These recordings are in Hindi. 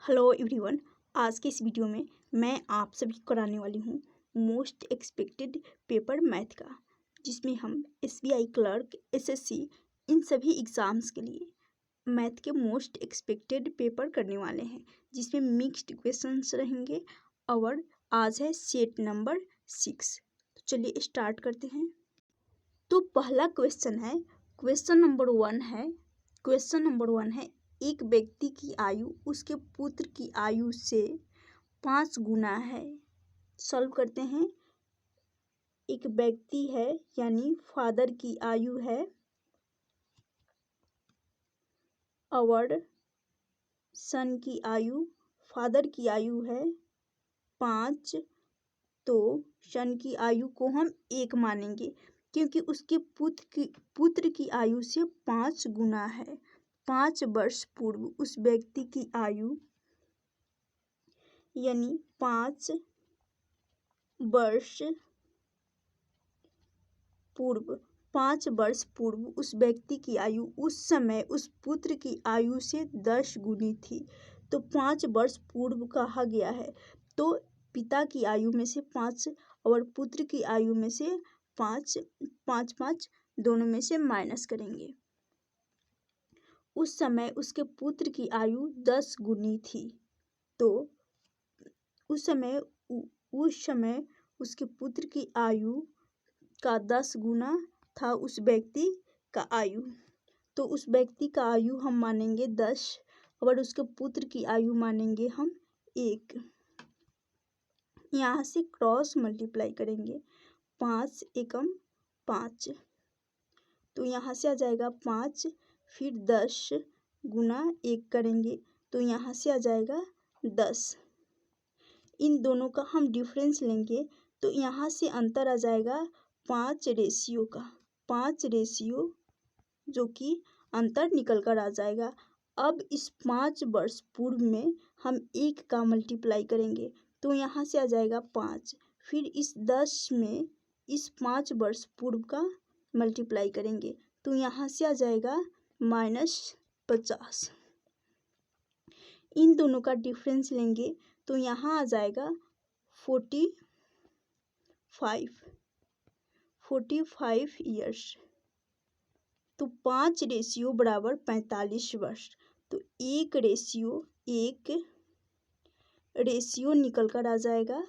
Hello everyone. आज के इस वीडियो में मैं आप सभी को कराने वाली हूँ मोस्ट एक्सपेक्टेड पेपर मैथ का, जिसमें हम एसबीआई क्लर्क, एसएससी इन सभी एग्ज़ाम्स के लिए मैथ के मोस्ट एक्सपेक्टेड पेपर करने वाले हैं, जिसमें मिक्स्ड क्वेश्चंस रहेंगे और आज है सेट नंबर 6। तो चलिए स्टार्ट करते हैं। तो पहला क्वेश्चन है, क्वेश्चन नंबर वन है एक व्यक्ति की आयु उसके पुत्र की आयु से 5 गुना है। सॉल्व करते हैं। एक व्यक्ति है यानी फादर की आयु है और सन की आयु, फादर की आयु है 5, तो सन की आयु को हम 1 मानेंगे क्योंकि उसके पुत्र की आयु से 5 गुना है। 5 वर्ष पूर्व उस व्यक्ति की आयु यानी 5 वर्ष पूर्व उस व्यक्ति की आयु उस समय उस पुत्र की आयु से 10 गुनी थी। तो 5 वर्ष पूर्व कहा गया है, तो पिता की आयु में से 5 और पुत्र की आयु में से 5 दोनों में से माइनस करेंगे। उस समय उसके पुत्र की आयु 10 गुनी थी, तो उस समय उसके पुत्र की आयु का 10 गुना था उस व्यक्ति का आयु, तो उस व्यक्ति का आयु हम मानेंगे 10 और उसके पुत्र की आयु मानेंगे हम 1। यहाँ से क्रॉस मल्टीप्लाई करेंगे, 5 एकम 5, तो यहाँ से आ जाएगा 5, फिर 10 गुना 1 करेंगे तो यहाँ से आ जाएगा 10। इन दोनों का हम डिफरेंस लेंगे तो यहाँ से अंतर आ जाएगा 5 रेशियो का, 5 रेशियो जो कि अंतर निकल कर आ जाएगा। अब इस 5 वर्ष पूर्व में हम 1 का मल्टीप्लाई करेंगे तो यहाँ से आ जाएगा 5, फिर इस 10 में इस 5 वर्ष पूर्व का मल्टीप्लाई करेंगे तो यहाँ से आ जाएगा -50। इन दोनों का डिफरेंस लेंगे तो यहाँ आ जाएगा 45 ईयर्स। तो 5 रेशियो बराबर 45 वर्ष, तो एक रेशियो निकल कर आ जाएगा।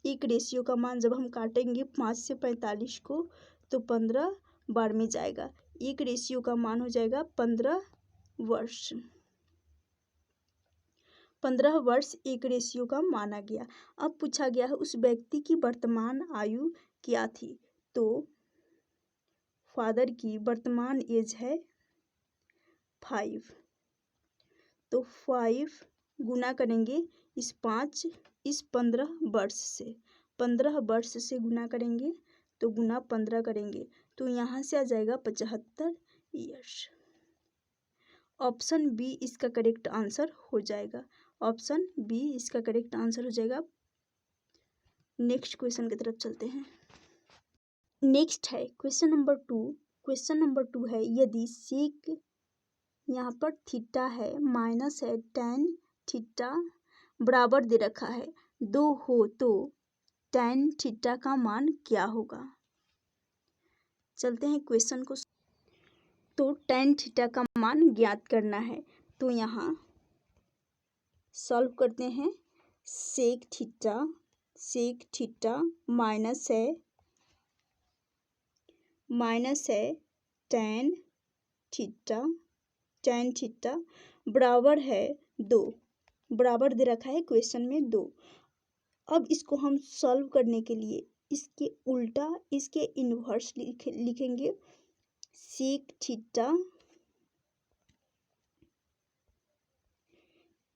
एक रेशियो का मान जब हम काटेंगे 5 से 45 को तो 15 बार में जाएगा। एक रेशियो का मान हो जाएगा 15 वर्ष। 15 वर्ष एक रेशियो का माना गया। अब पूछा गया है उस व्यक्ति की वर्तमान आयु क्या थी, तो फादर की वर्तमान एज है 5, तो 5 गुना करेंगे इस 5 इस 15 वर्ष से, 15 वर्ष से गुना करेंगे तो गुना 15 करेंगे तो यहाँ से आ जाएगा 75 ईयर्स। ऑप्शन बी इसका करेक्ट आंसर हो जाएगा। ऑप्शन बी इसका करेक्ट आंसर हो जाएगा। नेक्स्ट क्वेश्चन की तरफ चलते हैं। नेक्स्ट है क्वेश्चन नंबर 2। क्वेश्चन नंबर 2 है यदि सेक यहाँ पर थीटा है माइनस है tan थीटा बराबर दे रखा है 2 हो तो tan थीटा का मान क्या होगा। चलते हैं क्वेश्चन को। तो tan थीटा का मान ज्ञात करना है, तो यहाँ सॉल्व करते हैं। सेक थीटा माइनस है tan थीटा बराबर है 2, बराबर दे रखा है क्वेश्चन में 2। अब इसको हम सॉल्व करने के लिए इसके उल्टा इसके इन्वर्स लिखेंगे। सेक थीटा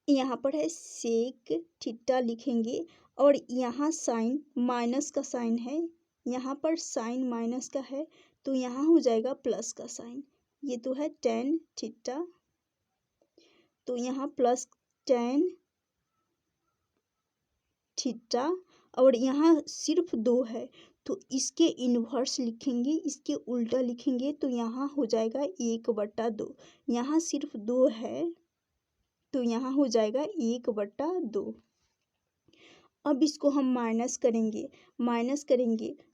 यहाँ पर है सेक थीटा लिखेंगे और यहाँ साइन माइनस का साइन है, यहाँ पर साइन माइनस का है तो यहाँ हो जाएगा प्लस का साइन। ये तो है tan थीटा, तो यहाँ प्लस tan थीटा और यहाँ सिर्फ 2 है तो इसके इन्वर्स लिखेंगे, इसके उल्टा लिखेंगे तो यहाँ हो जाएगा 1/2। यहाँ सिर्फ 2 है तो यहाँ हो जाएगा 1/2। अब इसको हम माइनस करेंगे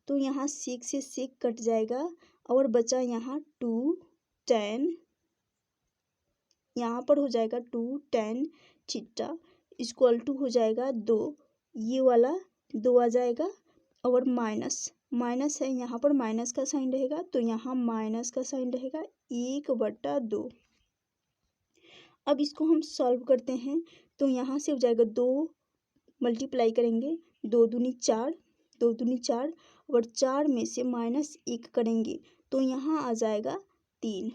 तो यहाँ 6 से 6 कट जाएगा और बचा यहाँ 2 tan, यहाँ पर हो जाएगा 2 tan थीटा इक्वल टू हो जाएगा 2, ये वाला 2 आ जाएगा और माइनस है, यहाँ पर माइनस का साइन रहेगा तो यहाँ माइनस का साइन रहेगा 1/2। अब इसको हम सॉल्व करते हैं तो यहाँ से हो जाएगा 2 मल्टीप्लाई करेंगे, 2 दूनी 4 और 4 में से -1 करेंगे तो यहाँ आ जाएगा 3,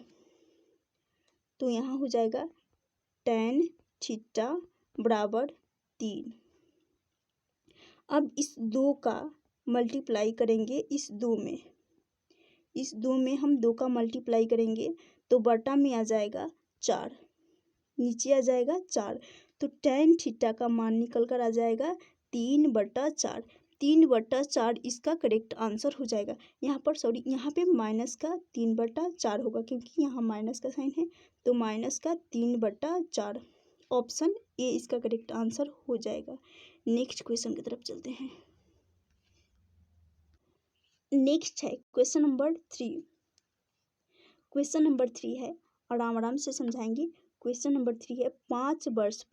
तो यहाँ हो जाएगा tan थीटा बराबर 3। अब इस 2 का मल्टीप्लाई करेंगे इस 2 में हम 2 का मल्टीप्लाई करेंगे तो बटा में आ जाएगा 4, नीचे आ जाएगा 4, तो tan थीटा का मान निकल कर आ जाएगा 3/4। 3/4 इसका करेक्ट आंसर हो जाएगा। यहाँ पे माइनस का 3/4 होगा क्योंकि यहाँ माइनस का साइन है, तो माइनस का 3/4 ऑप्शन ए इसका करेक्ट आंसर हो जाएगा। नेक्स्ट क्वेश्चन की तरफ चलते हैं। नेक्स्ट है क्वेश्चन नंबर 3। क्वेश्चन नंबर 3 है, आराम से समझाएंगे। क्वेश्चन नंबर 3 है, 5 वर्ष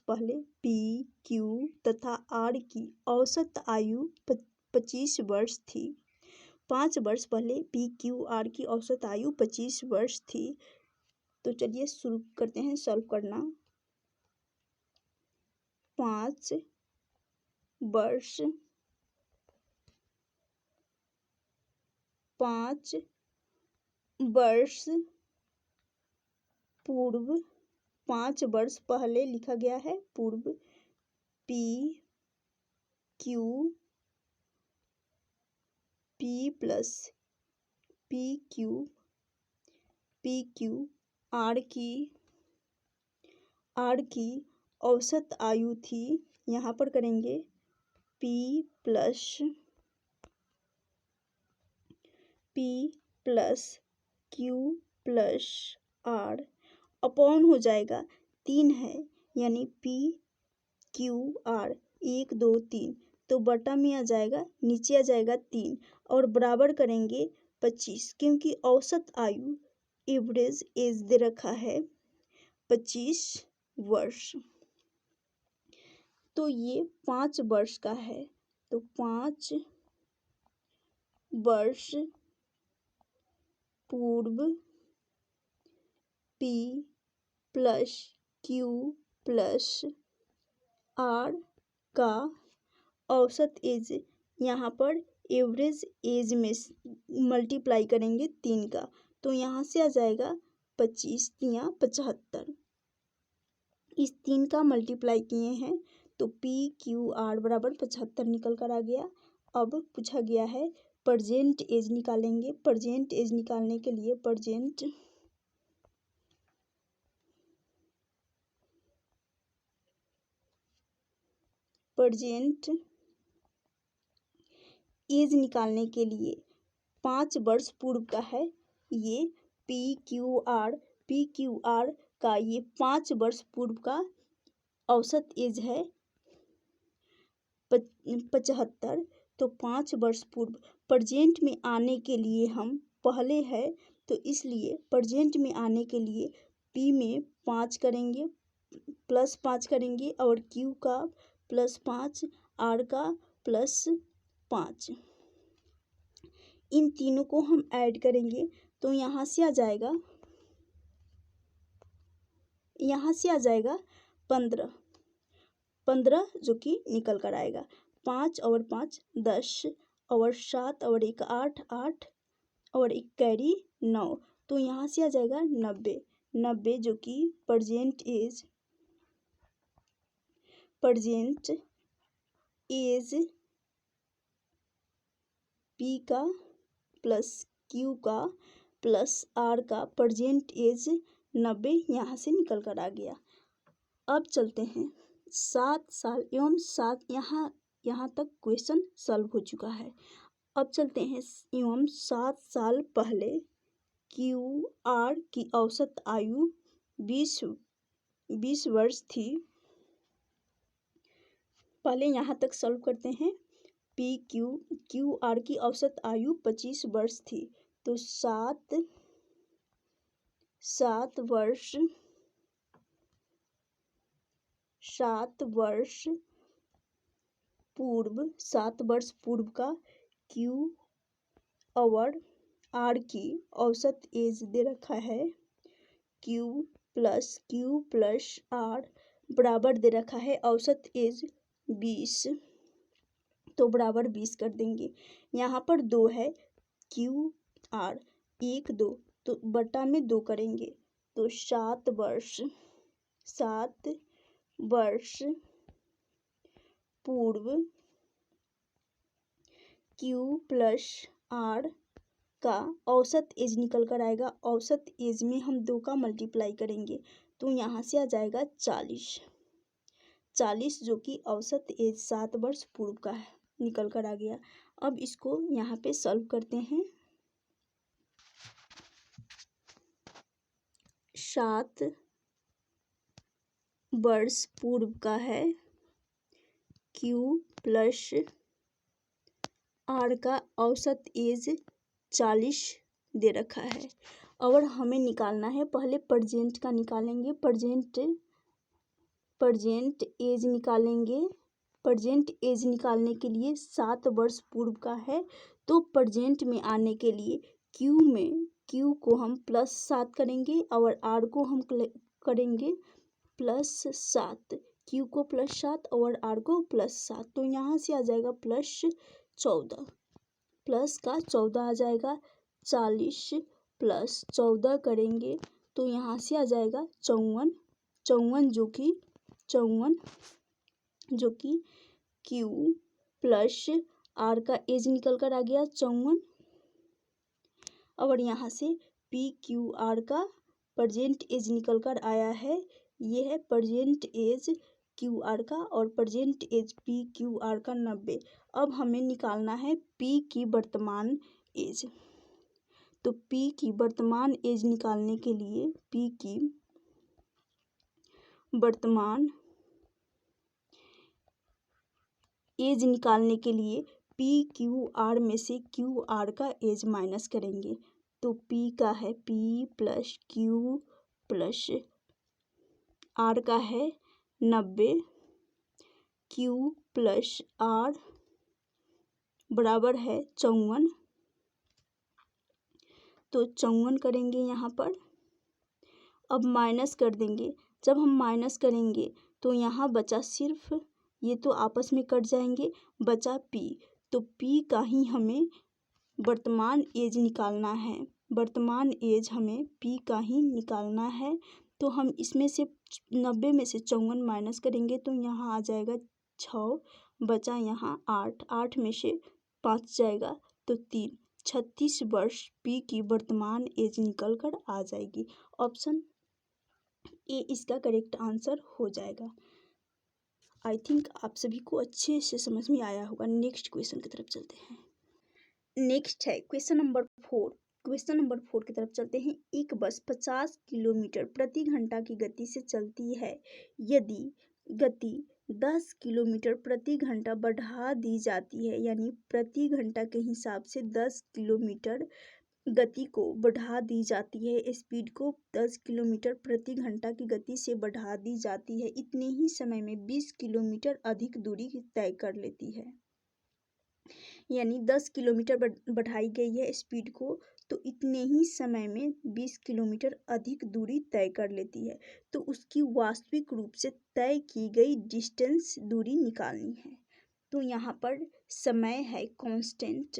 पहले पी क्यू तथा आर की औसत आयु 25 वर्ष थी। 5 वर्ष पहले पी क्यू आर की औसत आयु 25 वर्ष थी। तो चलिए शुरू करते हैं सॉल्व करना। 5 वर्ष पूर्व, 5 वर्ष पहले लिखा गया है पूर्व, पी क्यू आर की औसत आयु थी। यहाँ पर करेंगे p plus q plus r upon हो जाएगा 3 है, यानी पी क्यू आर 1 2 3, तो बटा में आ जाएगा, नीचे आ जाएगा 3 और बराबर करेंगे 25, क्योंकि औसत आयु एवरेज एज दे रखा है 25 वर्ष। तो ये 5 वर्ष का है, तो 5 वर्ष पूर्व p plus q plus r का औसत एज, यहाँ पर एवरेज एज में मल्टीप्लाई करेंगे 3 का, तो यहाँ से आ जाएगा 25 या 75। इस 3 का मल्टीप्लाई किए हैं तो पी क्यू आर बराबर 75 निकल कर आ गया। अब पूछा गया है प्रेजेंट एज निकालेंगे। प्रेजेंट एज निकालने के लिए प्रेजेंट एज निकालने के लिए 5 वर्ष पूर्व का है ये पी क्यू आर का, ये 5 वर्ष पूर्व का औसत एज है 75। तो 5 वर्ष पूर्व प्रेजेंट में आने के लिए हम पहले है, तो इसलिए प्रेजेंट में आने के लिए पी में 5 करेंगे, प्लस 5 करेंगे और क्यू का +5, आर का +5। इन तीनों को हम ऐड करेंगे तो यहाँ से आ जाएगा 15 जो कि निकल कर आएगा। 5 और 5 10 और 7 और 1 8 और 1 कैरी 9, तो यहाँ से आ जाएगा 90 जो कि प्रेजेंट एज पी का प्लस क्यू का प्लस आर का प्रेजेंट एज 90 यहाँ से निकल कर आ गया। अब चलते हैं 7 साल एवं 7 यहाँ तक क्वेश्चन सॉल्व हो चुका है। अब चलते हैं 7 साल पहले क्यू आर की औसत आयु 20 20 वर्ष थी। पहले यहाँ तक सॉल्व करते हैं। क्यू आर की औसत आयु 25 वर्ष थी, तो 7 वर्ष पूर्व का क्यू और आर की औसत एज दे रखा है। क्यू प्लस आर बराबर दे रखा है औसत एज 20, तो बराबर 20 कर देंगे। यहाँ पर 2 है, क्यू आर 1 2, तो बटा में 2 करेंगे, तो 7 वर्ष पूर्व क्यू प्लस आर का औसत एज निकल कर आएगा। औसत एज में हम 2 का मल्टीप्लाई करेंगे, तो यहाँ से आ जाएगा 40, जो कि औसत एज 7 वर्ष पूर्व का है, निकल कर आ गया। अब इसको यहाँ पे सॉल्व करते हैं। 7 वर्ष पूर्व का है क्यू प्लस आर का औसत एज 40 दे रखा है, और हमें निकालना है। पहले प्रेजेंट का निकालेंगे, प्रेजेंट एज निकालेंगे। प्रेजेंट एज निकालने के लिए 7 वर्ष पूर्व का है, तो प्रेजेंट में आने के लिए क्यू को हम +7 करेंगे और आर को हम करेंगे +7। क्यू को +7 और आर को +7, तो यहाँ से आ जाएगा +14, प्लस का 14 आ जाएगा। 40 + 14 करेंगे तो यहाँ से आ जाएगा 54, जो कि क्यू प्लस आर का एज निकल कर आ गया 54, और यहाँ से पी क्यू आर का प्रेजेंट एज निकल कर आया है। ये है प्रेजेंट एज क्यू आर का और present age p q r का 90। अब हमें निकालना है पी की वर्तमान एज। तो पी की वर्तमान एज निकालने के लिए पी की वर्तमान एज निकालने के लिए पी क्यू आर में से क्यू आर का एज माइनस करेंगे, तो पी का है p plus q plus r का है 90, क्यू प्लस आर बराबर है 54, तो 54 करेंगे यहाँ पर। अब माइनस कर देंगे। जब हम माइनस करेंगे तो यहाँ बचा सिर्फ, ये तो आपस में कट जाएंगे, बचा पी। तो पी का ही हमें वर्तमान एज निकालना है। वर्तमान एज हमें पी का ही निकालना है। तो हम इसमें से 90 में से 54 माइनस करेंगे तो यहाँ आ जाएगा 6, बचा यहाँ 8 में से 5 जाएगा तो 3, 36 वर्ष पी की वर्तमान एज निकल कर आ जाएगी। ऑप्शन ए इसका करेक्ट आंसर हो जाएगा। आई थिंक आप सभी को अच्छे से समझ में आया होगा। नेक्स्ट क्वेश्चन की तरफ चलते हैं। नेक्स्ट है क्वेश्चन नंबर 4। क्वेश्चन नंबर 4 की तरफ चलते हैं। एक बस 50 किलोमीटर प्रति घंटा की गति से चलती है। यदि गति 10 किलोमीटर प्रति घंटा बढ़ा दी जाती है, यानी प्रति घंटा के हिसाब से 10 किलोमीटर गति को बढ़ा दी जाती है, स्पीड को 10 किलोमीटर प्रति घंटा की गति से बढ़ा दी जाती है, इतने ही समय में 20 किलोमीटर अधिक दूरी तय कर लेती है। यानी 10 किलोमीटर बढ़ाई गई है स्पीड को, तो इतने ही समय में 20 किलोमीटर अधिक दूरी तय कर लेती है। तो उसकी वास्तविक रूप से तय की गई डिस्टेंस दूरी निकालनी है। तो यहाँ पर समय है कांस्टेंट,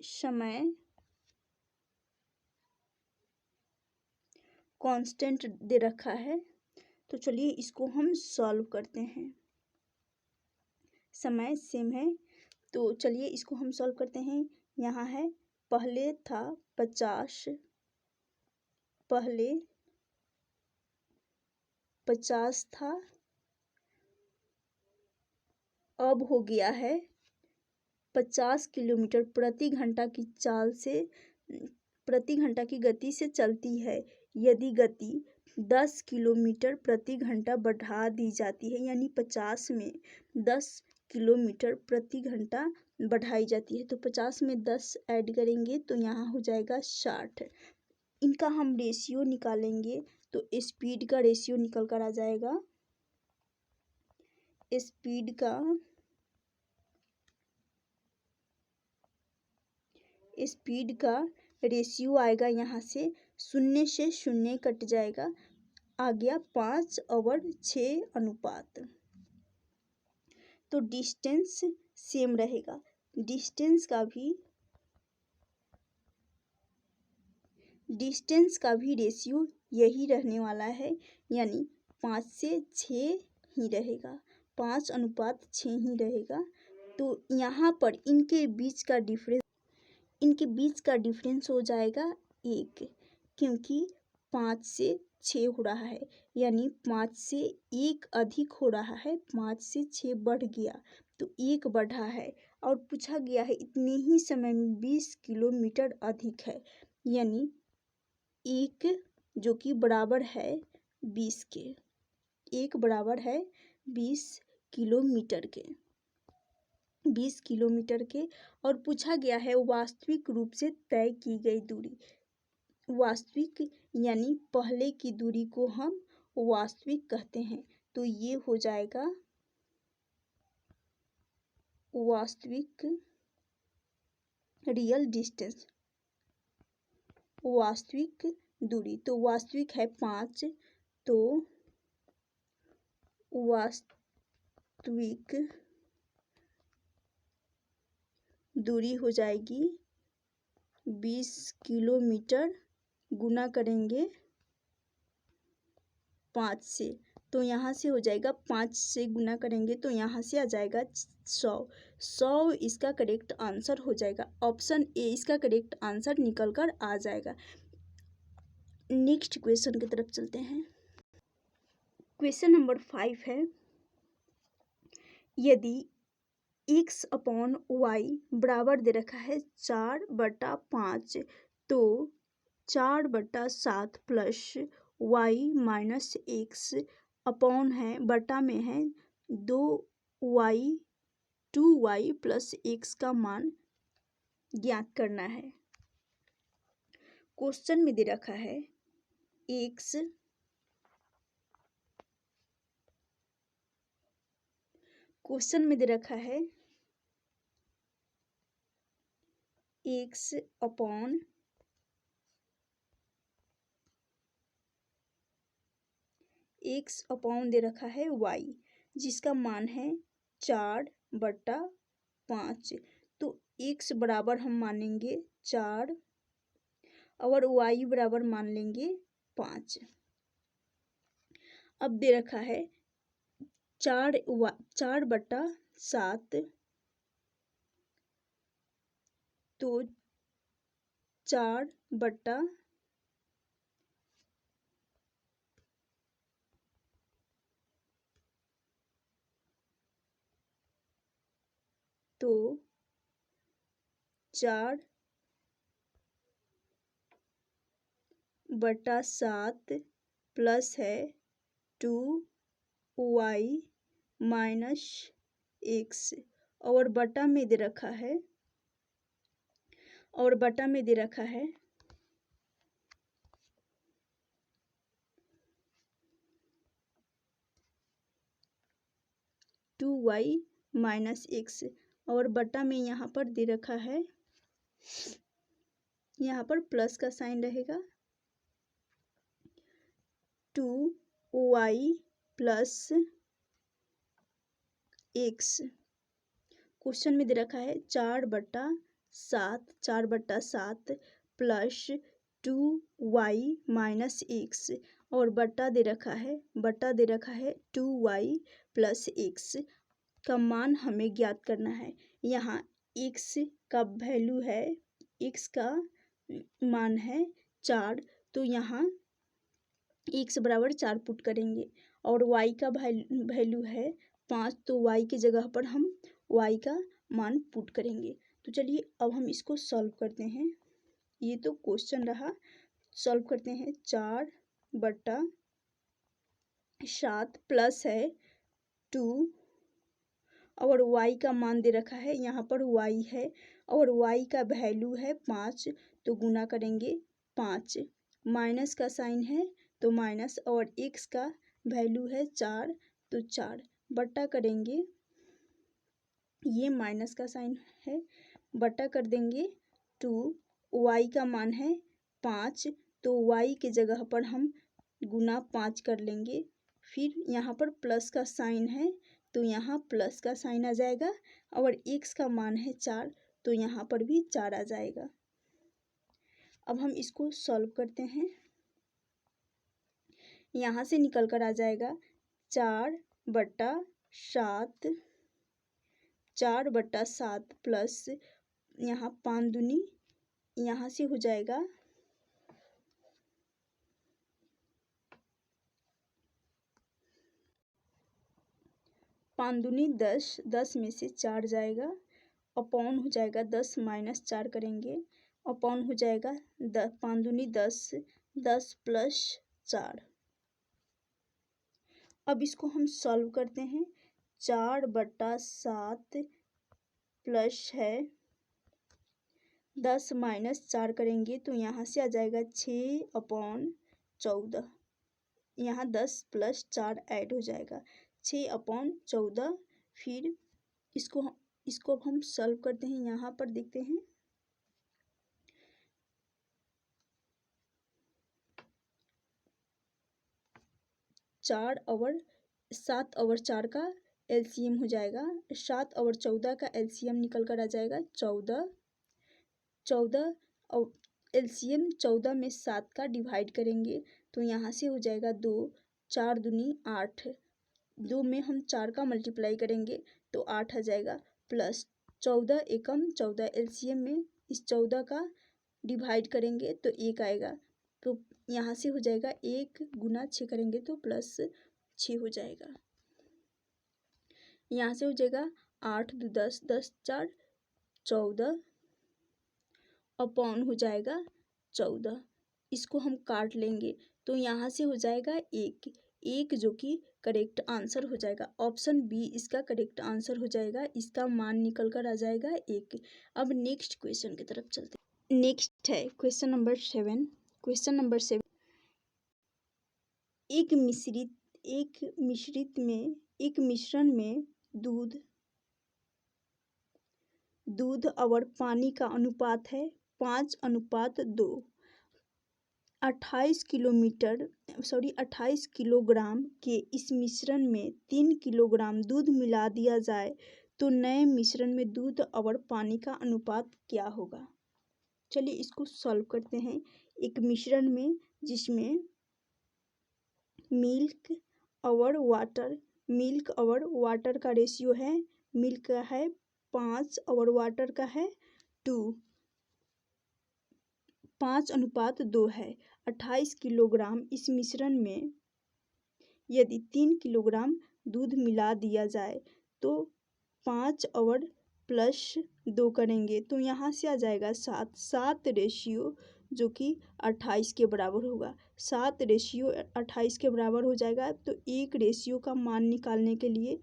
समय कांस्टेंट दे रखा है। तो चलिए इसको हम सॉल्व करते हैं। समय सेम है, तो चलिए इसको हम सॉल्व करते हैं। यहाँ है पहले था 50, पहले 50 था, अब हो गया है 50 किलोमीटर प्रति घंटा की चाल से प्रति घंटा की गति से चलती है। यदि गति 10 किलोमीटर प्रति घंटा बढ़ा दी जाती है, यानी 50 में 10 किलोमीटर प्रति घंटा बढ़ाई जाती है, तो 50 में 10 ऐड करेंगे तो यहाँ हो जाएगा 60। इनका हम रेशियो निकालेंगे तो स्पीड का रेशियो निकल कर आ जाएगा। स्पीड का रेशियो आएगा, यहाँ से 0 से 0 कट जाएगा, आ गया 5/6 अनुपात। तो डिस्टेंस सेम रहेगा, डिस्टेंस का भी रेशियो यही रहने वाला है, यानी 5 से 6 ही रहेगा, 5/6 ही रहेगा। तो यहाँ पर इनके बीच का डिफरेंस हो जाएगा 1, क्योंकि 5 से 6 हो रहा है, यानी 5 से 1 अधिक हो रहा है, 5 से 6 बढ़ गया तो 1 बढ़ा है। और पूछा गया है इतने ही समय में 20 किलोमीटर अधिक है, यानी 1 जो कि बराबर है 20 के, 1 बराबर है 20 किलोमीटर के। और पूछा गया है वास्तविक रूप से तय की गई दूरी। वास्तविक यानी पहले की दूरी को हम वास्तविक कहते हैं, तो ये हो जाएगा वास्तविक रियल डिस्टेंस, वास्तविक दूरी। तो वास्तविक है 5, तो वास्तविक दूरी हो जाएगी 20 किलोमीटर, गुना करेंगे 5 से, तो यहाँ से हो जाएगा 5 से गुना करेंगे तो यहाँ से आ जाएगा 100 इसका करेक्ट आंसर हो जाएगा। ऑप्शन ए इसका करेक्ट आंसर निकल कर आ जाएगा। नेक्स्ट क्वेश्चन की तरफ चलते हैं। क्वेश्चन नंबर 5 है, यदि x/y बराबर दे रखा है 4/5, तो 4/7 plus y minus x upon है बटा में है 2y प्लस एक्स का मान ज्ञात करना है। क्वेश्चन में दे रखा है x अपॉन दे रखा है y, जिसका मान है 4/5। तो x बराबर हम मानेंगे 4 और y बराबर मान लेंगे 5। अब दे रखा है 4/7, तो 4/7 प्लस है 2y माइनस एक्स, और बटा में दे रखा है 2y माइनस एक्स, और बटा में यहाँ पर दे रखा है, यहाँ पर प्लस का साइन रहेगा, 2y प्लस एक्स। क्वेश्चन में दे रखा है 4/7 प्लस 2y माइनस एक्स, और बटा दे रखा है 2y प्लस एक्स का मान हमें ज्ञात करना है। यहाँ x का वैल्यू है, x का मान है 4, तो यहाँ x बराबर 4 पुट करेंगे, और y का वैल्यू है 5, तो y की जगह पर हम y का मान पुट करेंगे। तो चलिए अब हम इसको सॉल्व करते हैं। ये तो क्वेश्चन रहा, सॉल्व करते हैं। 4/7 प्लस है 2 और y का मान दे रखा है, यहाँ पर y है और y का वैल्यू है 5, तो गुना करेंगे 5, माइनस का साइन है तो माइनस, और x का वैल्यू है 4 तो 4, बट्टा करेंगे, ये माइनस का साइन है, बट्टा कर देंगे 2, y का मान है 5 तो y के जगह पर हम गुना 5 कर लेंगे, फिर यहाँ पर प्लस का साइन है तो यहाँ प्लस का साइन आ जाएगा, और x का मान है 4 तो यहाँ पर भी 4 आ जाएगा। अब हम इसको सॉल्व करते हैं। यहाँ से निकल कर आ जाएगा 4/7 प्लस यहाँ 5 दूनी, यहाँ से हो जाएगा 5 दूनी 10, 10 में से 4 जाएगा, अपॉन हो जाएगा 10 माइनस 4 करेंगे, अपॉन हो जाएगा 5 दूनी 10, 10 प्लस 4। अब इसको हम सॉल्व करते हैं। 4/7 प्लस है 10 माइनस 4 करेंगे तो यहाँ से आ जाएगा 6/14, यहाँ 10 प्लस 4 ऐड हो जाएगा 6/14। फिर इसको हम सॉल्व करते हैं। यहाँ पर देखते हैं 7 और 4 का एलसीएम हो जाएगा, 7 और 14 का एलसीएम निकल कर आ जाएगा 14, 14 और एलसीएम 14 में 7 का डिवाइड करेंगे तो यहाँ से हो जाएगा 2, 4 दूनी 8, 2 में हम 4 का मल्टीप्लाई करेंगे तो 8 आ जाएगा, प्लस 14 एकम 14, एलसीएम में इस 14 का डिवाइड करेंगे तो 1 आएगा, तो यहाँ से हो जाएगा 1 गुना 6 करेंगे तो प्लस 6 हो जाएगा। यहाँ से हो जाएगा 8 2 10, 10 4 14, अपॉन हो जाएगा 14। इसको हम काट लेंगे तो यहाँ से हो जाएगा 1 जो कि करेक्ट आंसर हो जाएगा। ऑप्शन बी इसका करेक्ट आंसर हो जाएगा, इसका मान निकल कर आ जाएगा 1। अब नेक्स्ट क्वेश्चन की तरफ चलते हैं। नेक्स्ट है क्वेश्चन नंबर 7। क्वेश्चन नंबर 7, एक मिश्रण में दूध और पानी का अनुपात है 5:2। 28 किलोग्राम के इस मिश्रण में 3 किलोग्राम दूध मिला दिया जाए तो नए मिश्रण में दूध और पानी का अनुपात क्या होगा। चलिए इसको सॉल्व करते हैं। एक मिश्रण में जिसमें मिल्क और वाटर का रेशियो है, मिल्क का है 5 और वाटर का है 2, 5:2 है। 28 किलोग्राम इस मिश्रण में यदि 3 किलोग्राम दूध मिला दिया जाए तो 5 और प्लस 2 करेंगे तो यहाँ से आ जाएगा 7 रेशियो जो कि 28 के बराबर होगा। 7 रेशियो 28 के बराबर हो जाएगा तो एक रेशियो का मान निकालने के लिए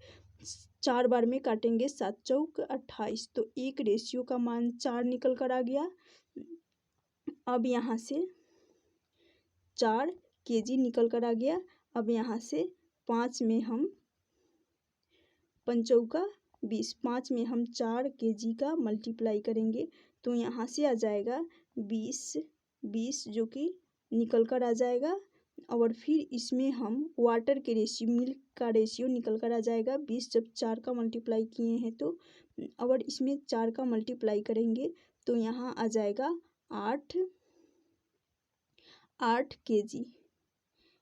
4 बार में काटेंगे, 7 चौक 28, तो एक रेशियो का मान 4 निकल कर आ गया। अब यहाँ से 4 kg निकल कर आ गया। अब यहाँ से 5 में हम 5 चौका 20, 5 में हम 4 kg का मल्टीप्लाई करेंगे तो यहाँ से आ जाएगा 20 जो कि निकल कर आ जाएगा, और फिर इसमें हम वाटर के रेशियो, मिल्क का रेशियो निकल कर आ जाएगा 20, जब 4 का मल्टीप्लाई किए हैं तो, और इसमें 4 का मल्टीप्लाई करेंगे तो यहाँ आ जाएगा 8 kg।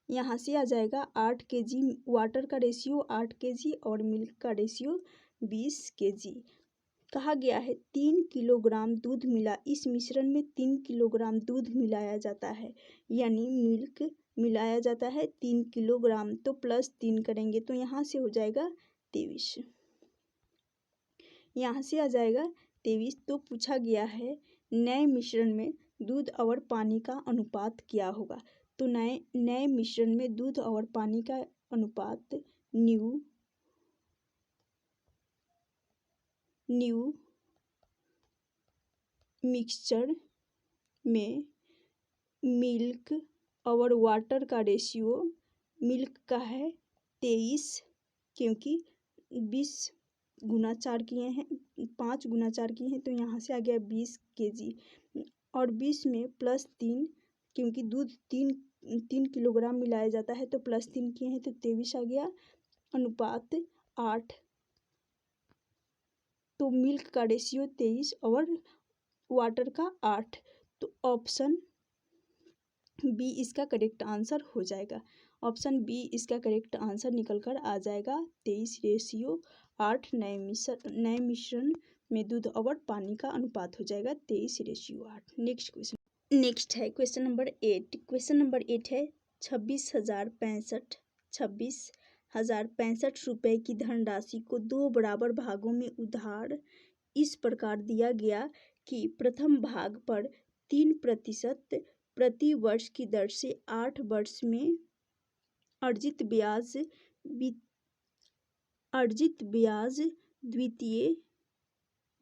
यहाँ से आ जाएगा 8 kg, वाटर का रेशियो 8 kg और मिल्क का रेशियो 20 kg। कहा गया है 3 किलोग्राम दूध मिला, इस मिश्रण में 3 किलोग्राम दूध मिलाया जाता है, यानी मिल्क मिलाया जाता है 3 किलोग्राम, तो प्लस 3 करेंगे तो यहाँ से हो जाएगा 23। यहाँ से आ जाएगा 23। तो पूछा गया है नए मिश्रण में दूध और पानी का अनुपात क्या होगा। तो नए मिश्रण में दूध और पानी का अनुपात न्यू मिक्सचर में मिल्क और वाटर का रेशियो मिल्क का है 23, क्योंकि 20 गुना 4 किए हैं, 5 गुना 4 किए हैं, तो यहाँ से आ गया 20 kg। और 20 में +3, क्योंकि दूध 3 किलोग्राम मिलाया जाता है, तो +3 किए हैं तो 23 आ गया। अनुपात 8, तो मिल्क का रेशियो 23 और वाटर का 8। तो ऑप्शन बी इसका करेक्ट आंसर हो जाएगा। ऑप्शन बी इसका करेक्ट आंसर निकल कर आ जाएगा 23:8। नए मिश्रण में दूध और पानी का अनुपात हो जाएगा 23:8। नेक्स्ट है क्वेश्चन नंबर 8। क्वेश्चन नंबर 8 है 26,065 रुपए की धनराशि को 2 बराबर भागों में उधार इस प्रकार दिया गया कि प्रथम भाग पर 3% प्रति वर्ष की दर से 8 वर्ष में अर्जित ब्याज,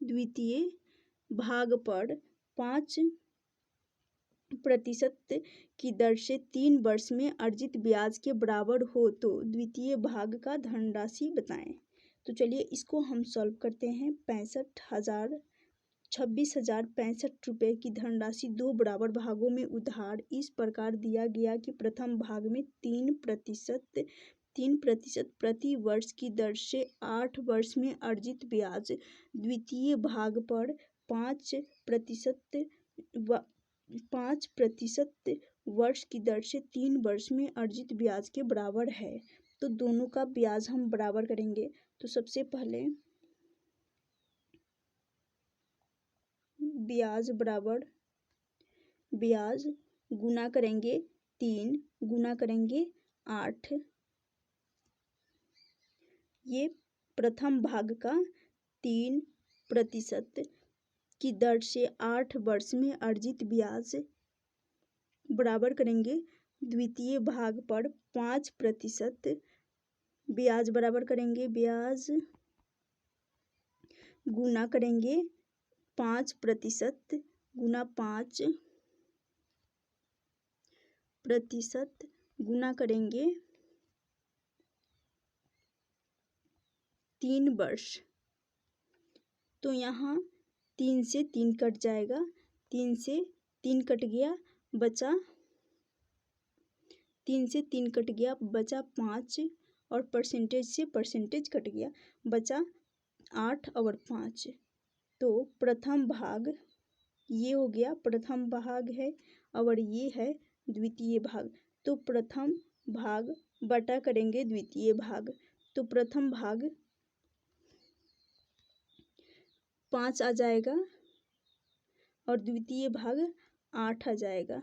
द्वितीय भाग पर 5% की दर से 3 वर्ष में अर्जित ब्याज के बराबर हो तो द्वितीय भाग का धनराशि बताएं। तो चलिए इसको हम सॉल्व करते हैं। 26,065 रुपए की धनराशि 2 बराबर भागों में उधार इस प्रकार दिया गया कि प्रथम भाग में 3% प्रति वर्ष की दर से 8 वर्ष में अर्जित ब्याज, द्वितीय भाग पर 5% वर्ष की दर से 3 वर्ष में अर्जित ब्याज के बराबर है। तो दोनों का ब्याज हम बराबर करेंगे। तो सबसे पहले ब्याज गुना करेंगे 3 गुना करेंगे 8। ये प्रथम भाग का 3% की दर से 8 वर्ष में अर्जित ब्याज बराबर करेंगे द्वितीय भाग पर 5% ब्याज बराबर करेंगे ब्याज गुना करेंगे 5% गुना 5% गुना करेंगे 3 वर्ष। तो यहाँ 3 से 3 कट जाएगा, 3 से 3 कट गया, बचा 3 से 3 कट गया, बचा 5 और परसेंटेज से परसेंटेज कट गया, बचा 8 और 5। तो प्रथम भाग ये हो गया, प्रथम भाग है और ये है द्वितीय भाग। तो प्रथम भाग बटा करेंगे द्वितीय भाग। तो प्रथम भाग 5 आ जाएगा और द्वितीय भाग 8 आ जाएगा।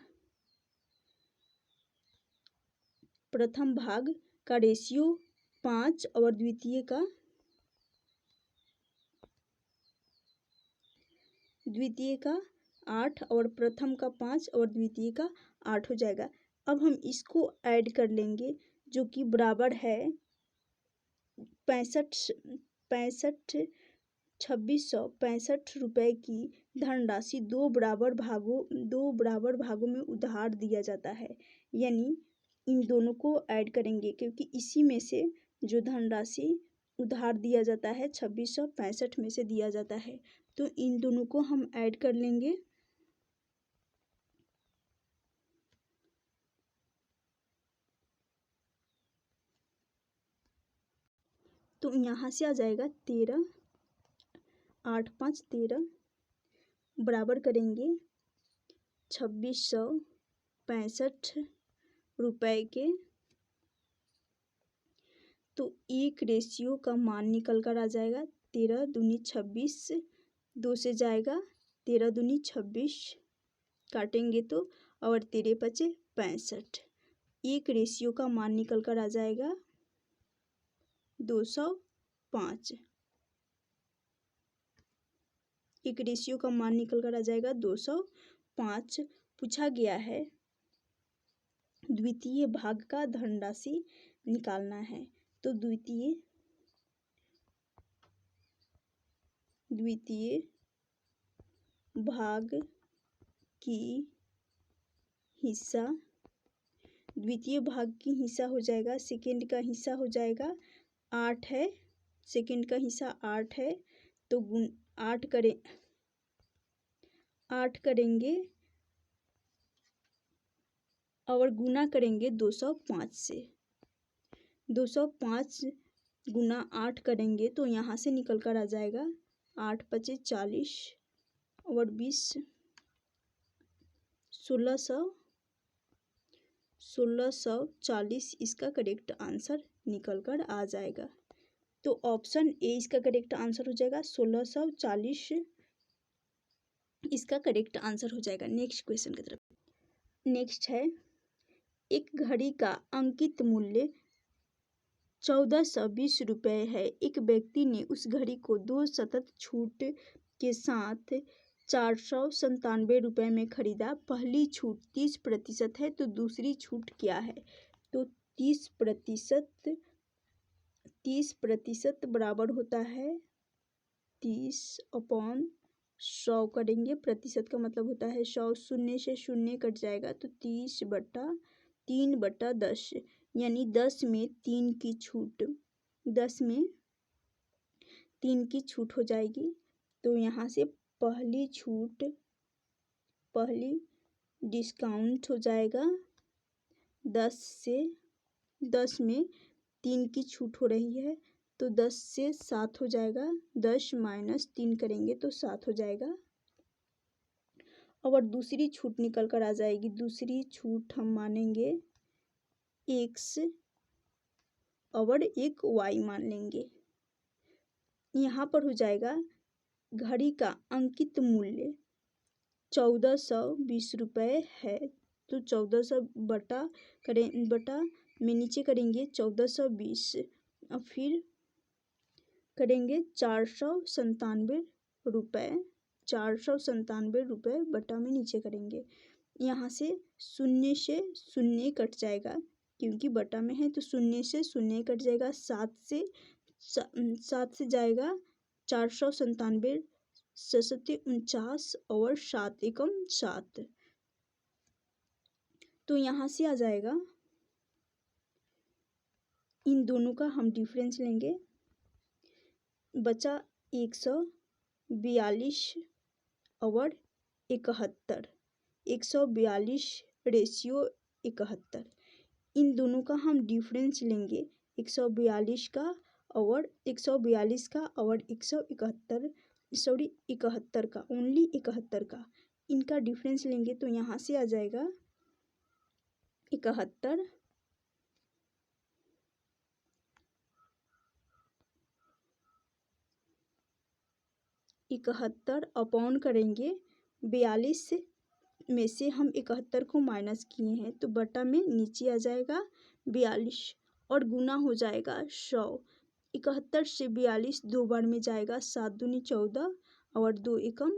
प्रथम भाग का रेशियो 5 और द्वितीय का 8 और प्रथम का 5 और द्वितीय का 8 हो जाएगा। अब हम इसको ऐड कर लेंगे जो कि बराबर है 26,065 रुपए की धनराशि 2 बराबर भागों में उधार दिया जाता है। यानी इन दोनों को ऐड करेंगे क्योंकि इसी में से जो धनराशि उधार दिया जाता है 2665 में से दिया जाता है। तो इन दोनों को हम ऐड कर लेंगे। तो यहाँ से आ जाएगा 13, 8 5 13 बराबर करेंगे 2665 रुपए के। तो एक रेशियो का मान निकल कर आ जाएगा 13 दूनी 26, 2 से जाएगा 13 दूनी 26, काटेंगे तो और 13 बचे 65। एक रेशियो का मान निकल कर आ जाएगा 205। एक रेशियो का मान निकल कर आ जाएगा 205। पूछा गया है द्वितीय भाग का धनराशि निकालना है। तो द्वितीय भाग की हिस्सा, द्वितीय भाग की हिस्सा हो जाएगा, सेकेंड का हिस्सा हो जाएगा 8 है, सेकेंड का हिस्सा 8 है, तो 8 करेंगे और गुना करेंगे 205 से। 205 गुना 8 करेंगे तो यहाँ से निकल कर आ जाएगा 8 पचे 40 और 20 1640 इसका करेक्ट आंसर निकल कर आ जाएगा। तो ऑप्शन ए इसका करेक्ट आंसर हो जाएगा, 1640 इसका करेक्ट आंसर हो जाएगा। नेक्स्ट क्वेश्चन की तरफ। नेक्स्ट है, एक घड़ी का अंकित मूल्य 1420 रुपये है। एक व्यक्ति ने उस घड़ी को 2 सतत छूट के साथ 497 रुपये में खरीदा। पहली छूट 30% है तो दूसरी छूट क्या है? तो 30% बराबर होता है 30/100 करेंगे। प्रतिशत का मतलब होता है 100, शून्य से शून्य कट जाएगा तो 30/3/10 यानी 10 में 3 की छूट, 10 में 3 की छूट हो जाएगी। तो यहाँ से पहली डिस्काउंट हो जाएगा 10 से, 10 में 3 की छूट हो रही है तो 10 से 7 हो जाएगा, 10 माइनस 3 करेंगे तो 7 हो जाएगा। और दूसरी छूट निकल कर आ जाएगी, दूसरी छूट हम मानेंगे x और एक y मान लेंगे। यहाँ पर हो जाएगा घड़ी का अंकित मूल्य 1420 रुपये है तो 1400 बटा में नीचे करेंगे 1420 और फिर करेंगे 497 रुपये बटा में नीचे करेंगे। यहाँ से शून्य कट जाएगा क्योंकि बटा में है तो शून्य से शून्य कट जाएगा। 7 से जाएगा 497, 49 और 7 एकम 7 तो यहाँ से आ जाएगा। इन दोनों का हम डिफरेंस लेंगे, बचा 142 और 71, 142 रेशियो 71। इन दोनों का हम डिफरेंस लेंगे 142 का और 142 का और 71 का, ओनली 71 का, इनका डिफरेंस लेंगे तो यहाँ से आ जाएगा 71 अपॉन करेंगे 42 में से हम 71 को माइनस किए हैं तो बटा में नीचे आ जाएगा 42 और गुना हो जाएगा 100। 71 से 42 दो बार में जाएगा, 7 दूनी 14 और 2 एकम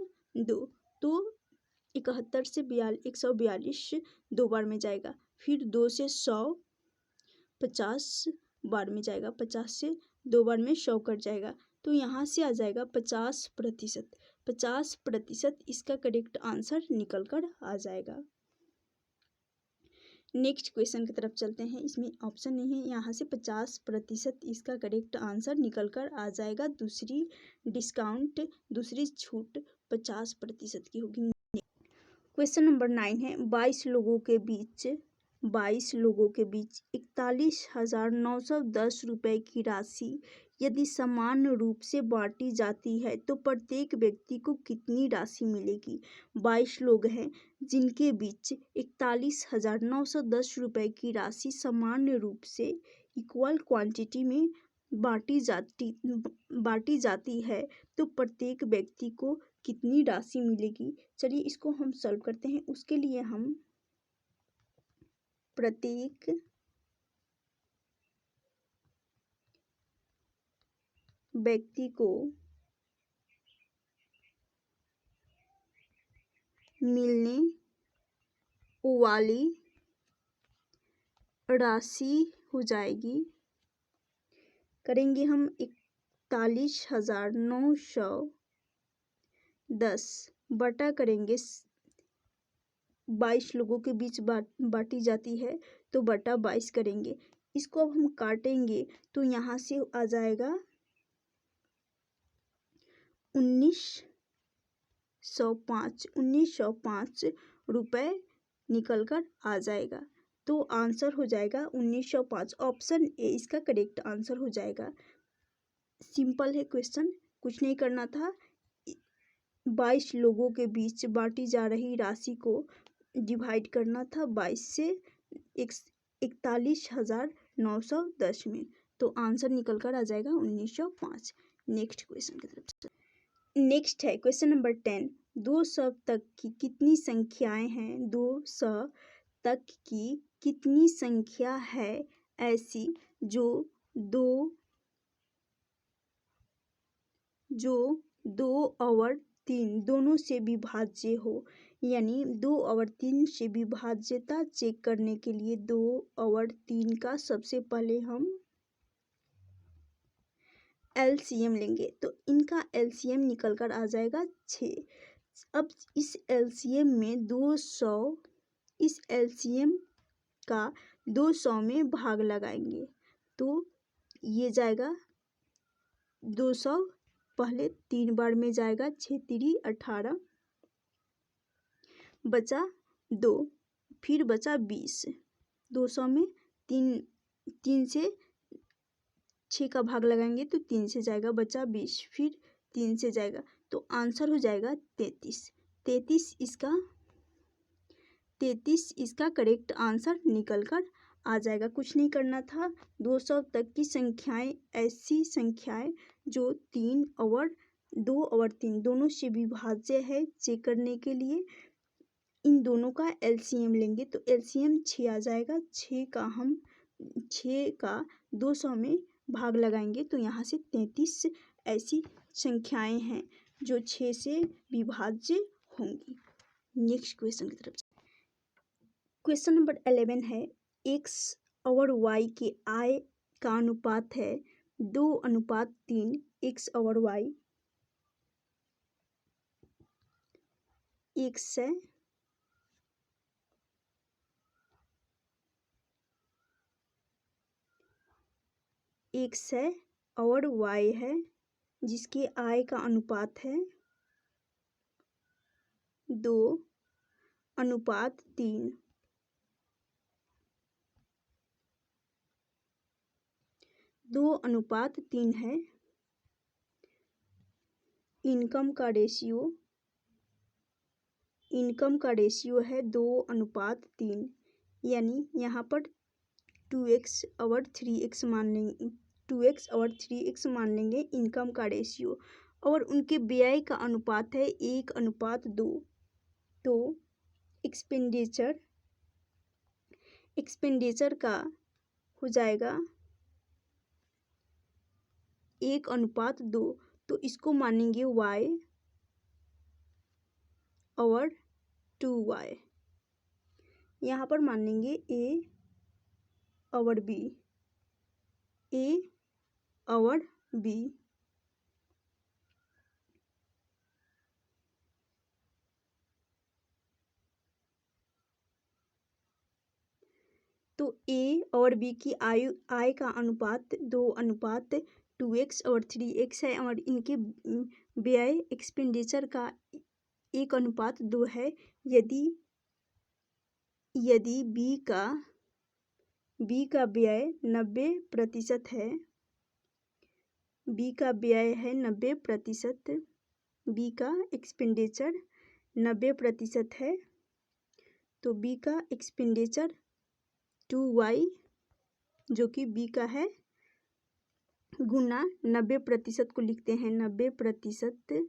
2 तो 71 से 142 दो बार में जाएगा। फिर 2 से 100 50 बार में जाएगा, 50 से दो बार में 100 कट जाएगा तो यहाँ से आ जाएगा 50%। 50% इसका करेक्ट आंसर निकल कर आ जाएगा। नेक्स्ट क्वेश्चन की तरफ चलते हैं। इसमें ऑप्शन नहीं है, यहाँ से 50% इसका करेक्ट आंसर निकल कर आ जाएगा। दूसरी छूट 50% की होगी। क्वेश्चन नंबर 9 है, 22 लोगों के बीच 41,910 रुपये की राशि यदि समान रूप से बांटी जाती है तो प्रत्येक व्यक्ति को कितनी राशि मिलेगी? 22 लोग हैं जिनके बीच 41,910 रुपये की राशि सामान्य रूप से इक्वल क्वांटिटी में बांटी जाती है तो प्रत्येक व्यक्ति को कितनी राशि मिलेगी? चलिए इसको हम सॉल्व करते हैं। उसके लिए हम प्रत्येक व्यक्ति को मिलने वाली राशि हो जाएगी। करेंगे हम 41,910 बटा करेंगे 22 लोगों के बीच बांटी जाती है तो बटा 22 करेंगे। इसको अब हम काटेंगे तो यहाँ से आ जाएगा 1905 रुपये निकल कर आ जाएगा। तो आंसर हो जाएगा 1905। ऑप्शन ए इसका करेक्ट आंसर हो जाएगा। सिंपल है क्वेश्चन, कुछ नहीं करना था। 22 लोगों के बीच बांटी जा रही राशि को डिवाइड करना था 22 से 41,910 में, तो आंसर निकल कर आ जाएगा 1905। नेक्स्ट क्वेश्चन की तरफ से। नेक्स्ट है क्वेश्चन नंबर 10। 200 तक की कितनी संख्याएं हैं? 200 तक की कितनी संख्या है ऐसी जो दो और 3 दोनों से विभाज्य हो? यानी 2 और 3 से विभाज्यता चेक करने के लिए 2 और 3 का सबसे पहले हम एलसीएम लेंगे। तो इनका एलसीएम निकल कर आ जाएगा 6। अब इस एलसीएम में 200, इस एलसीएम का 200 में भाग लगाएंगे तो ये जाएगा 200 पहले 3 बार में जाएगा, 6 3 18 बचा 2, फिर बचा 20। 200 में 3 से 6 का भाग लगाएंगे तो 3 से जाएगा, बचा 20, फिर 3 से जाएगा तो आंसर हो जाएगा 33। 33 इसका करेक्ट आंसर निकल कर आ जाएगा। कुछ नहीं करना था। 200 तक की संख्याएं ऐसी संख्याएं जो 2 और 3 दोनों से विभाज्य है चेक करने के लिए इन दोनों का एलसीएम लेंगे तो एलसीएम 6 आ जाएगा। 6 का 200 में भाग लगाएंगे तो यहाँ से 33 ऐसी संख्याएं हैं जो 6 से विभाज्य होंगी। नेक्स्ट क्वेश्चन की तरफ। क्वेश्चन नंबर 11 है। x और y के आय का अनुपात है 2:3। x और y x है और y है जिसके आय का अनुपात है 2:3। 2:3 है। इनकम का रेशियो है 2:3, यानी यहाँ पर 2x और 3x मान लेंगे। 2x और 3x मान लेंगे इनकम का रेशियो, और उनके व्यय का अनुपात है 1:2। तो एक्सपेंडिचर का हो जाएगा 1:2। तो इसको मानेंगे y और 2y। यहाँ पर मान लेंगे a और b। तो a और b की आय का अनुपात 2:2x और 3x है, और इनके व्यय एक्सपेंडिचर का 1:2 है। यदि b का व्यय 90% है, b का व्यय है 90%, b का एक्सपेंडिचर 90% है, तो b का एक्सपेंडिचर 2y जो कि b का है गुना 90% को लिखते हैं। 90%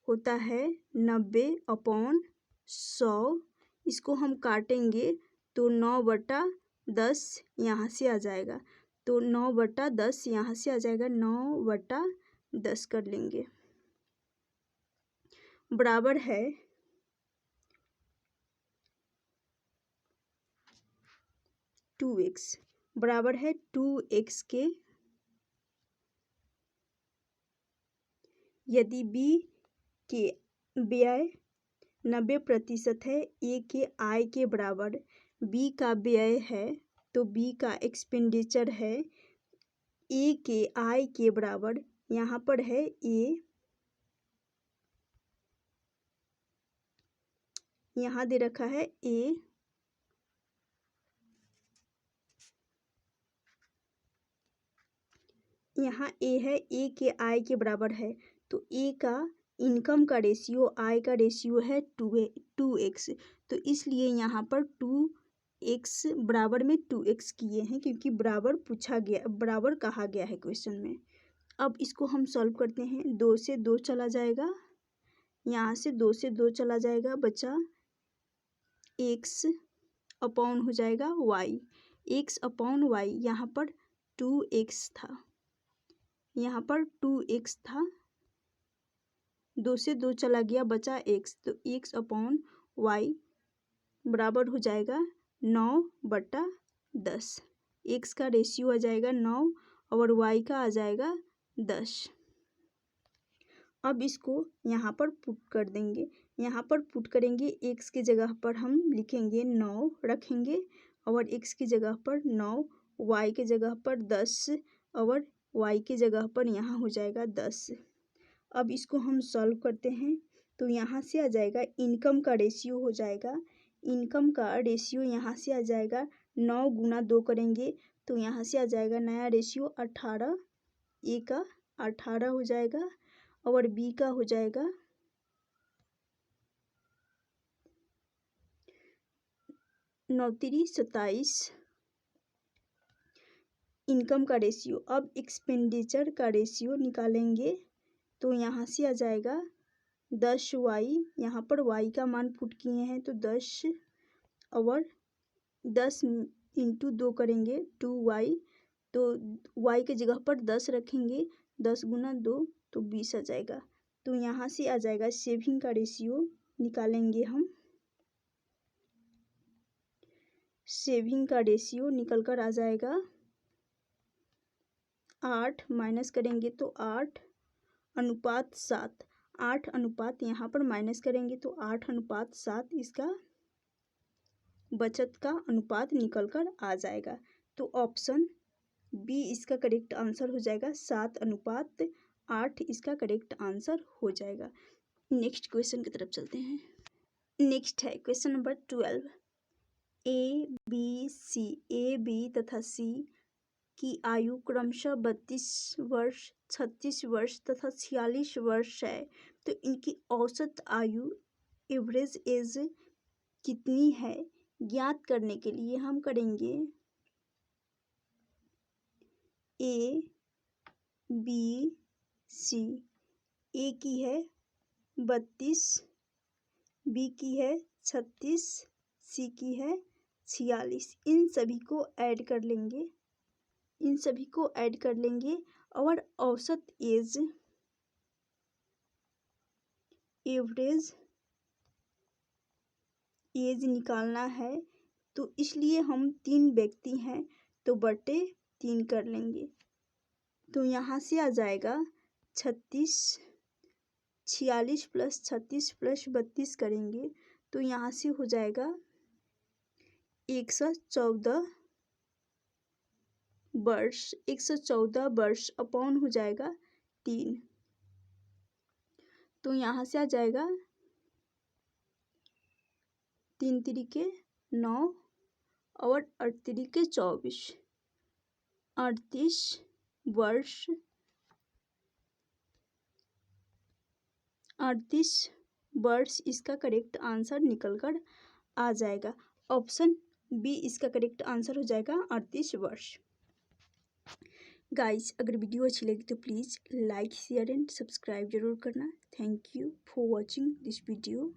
होता है 90/100। इसको हम काटेंगे तो 9/10 यहाँ से आ जाएगा। तो 9/10 यहाँ से आ जाएगा, 9/10 कर लेंगे, बराबर है 2x बराबर है 2x के। यदि b के व्यय 90% है, a के आय के बराबर b का व्यय है, तो b का एक्सपेंडिचर है a के आय के बराबर। यहाँ पर है a, यहाँ दे रखा है a, यहाँ a है, a के आय के बराबर है, तो a का इनकम का रेशियो आय का रेशियो है 2x, तो इसलिए यहाँ पर 2x बराबर में 2x किए हैं, क्योंकि बराबर पूछा गया, बराबर कहा गया है क्वेश्चन में। अब इसको हम सॉल्व करते हैं। 2 से 2 चला जाएगा, यहाँ से 2 से 2 चला जाएगा, बचा x अपॉन हो जाएगा y, x अपॉन y। यहाँ पर 2x था, यहाँ पर 2x था, 2 से 2 चला गया, बचा x, तो x अपॉन y बराबर हो जाएगा 9/10। x का रेशियो आ जाएगा 9 और y का आ जाएगा 10। अब इसको यहाँ पर पुट कर देंगे, यहाँ पर पुट करेंगे, x की जगह पर हम लिखेंगे 9 रखेंगे, और x की जगह पर 9, y की जगह पर 10 और y की जगह पर यहाँ हो जाएगा 10। अब इसको हम सॉल्व करते हैं, तो यहाँ से आ जाएगा इनकम का रेशियो हो जाएगा, इनकम का रेशियो यहाँ से आ जाएगा 9 गुना 2 करेंगे, तो यहाँ से आ जाएगा नया रेशियो 18, ए का 18 हो जाएगा और बी का हो जाएगा 9 3 27। इनकम का रेशियो। अब एक्सपेंडिचर का रेशियो निकालेंगे, तो यहाँ से आ जाएगा 10y, यहाँ पर y का मान पुट किए हैं, तो 10 और 10 इंटू 2 करेंगे 2y, तो y की जगह पर 10 रखेंगे, 10 गुना 2 तो 20 आ जाएगा। तो यहाँ से आ जाएगा सेविंग का रेशियो निकालेंगे हम, सेविंग का रेशियो निकल कर आ जाएगा 8 माइनस करेंगे तो 8:7, 8 अनुपात यहाँ पर माइनस करेंगे तो 8:7 इसका बचत का अनुपात निकल कर आ जाएगा। तो ऑप्शन बी इसका करेक्ट आंसर हो जाएगा, 7:8 इसका करेक्ट आंसर हो जाएगा। नेक्स्ट क्वेश्चन की तरफ चलते हैं। नेक्स्ट है क्वेश्चन नंबर 12। ए बी तथा सी की आयु क्रमशः 32 वर्ष, 36 वर्ष तथा 46 वर्ष है, तो इनकी औसत आयु एवरेज एज कितनी है ज्ञात करने के लिए हम करेंगे ए बी सी। ए की है 32, बी की है 36, सी की है 46। इन सभी को ऐड कर लेंगे, इन सभी को ऐड कर लेंगे और औसत एज एवरेज एज निकालना है, तो इसलिए हम 3 व्यक्ति हैं तो बटे 3 कर लेंगे, तो यहाँ से आ जाएगा 36, 46 प्लस 36 प्लस 32 करेंगे, तो यहाँ से हो जाएगा 114 वर्ष, 114 वर्ष अपॉन हो जाएगा 3, तो यहाँ से आ जाएगा 3 तिरिके 9 और 8 तिरिके 24, 38 वर्ष, 38 वर्ष इसका करेक्ट आंसर निकल कर आ जाएगा। ऑप्शन बी इसका करेक्ट आंसर हो जाएगा 38 वर्ष। गाइस, अगर वीडियो अच्छी लगी तो please like share and subscribe जरूर करना। Thank you for watching this video.